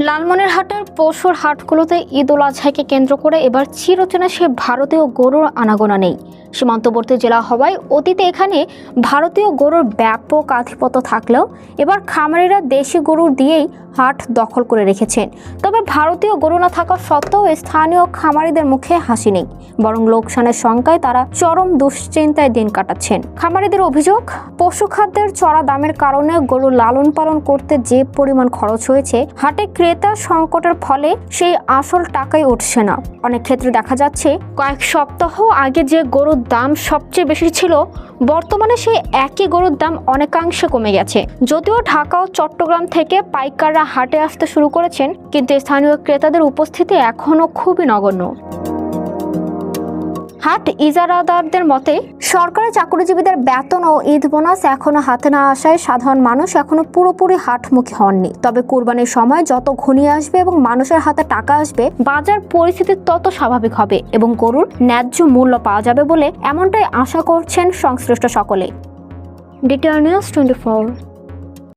লালমনিরহাটের পশুর হাটগুলোতে ঈদ উল আজহাকে কেন্দ্র করে এবার চিরচেনা সে ভারতীয় গরুর আনাগোনা নেই। সীমান্তবর্তী জেলা হওয়ায় অতীতে এখানে ভারতীয় গরুর ব্যাপক আধিপত্য থাকলেও এবার খামারিরা দেশি গরু দিয়েই হাট দখল করে রেখেছেন। তবে ভারতীয় গরু না থাকা সত্ত্বেও স্থানীয় খামারিদের মুখে হাসি নেই, বরং লোকসানের শঙ্কায় তারা চরম দুশ্চিন্তায় দিন কাটাচ্ছেন। খামারিদের অভিযোগ, পশুখাদ্যের চড়া দামের কারণে গরু লালন পালন করতে যে পরিমাণ খরচ হয়েছে, হাটে ক্রেতা সংকটের ফলে সেই আসল টাকাই উঠছে না। অনেক ক্ষেত্রে দেখা যাচ্ছে কয়েক সপ্তাহ আগে যে গরুর দাম সবচেয়ে বেশি ছিল, বর্তমানে সেই একই গরুর দাম অনেকাংশে কমে গেছে। যদিও ঢাকা ও চট্টগ্রাম থেকে পাইকাররা হাটে আসতে শুরু করেছেন, কিন্তু স্থানীয় ক্রেতাদের উপস্থিতি এখনও খুবই নগণ্য। হাট ইজারাদারদের মতে, সরকারি চাকরিজীবীদের বেতন ও ঈদ বোনাস এখনো হাতে না আসায় সাধারণ মানুষ এখনো পুরোপুরি হাটমুখী হননি। তবে কুরবানির সময় যত ঘনিয়ে আসবে এবং মানুষের হাতে টাকা আসবে, বাজার পরিস্থিতি তত স্বাভাবিক হবে এবং গরুর ন্যায্য মূল্য পাওয়া যাবে বলে এমনটাই আশা করছেন সংশ্লিষ্ট সকলে। DTR news 24।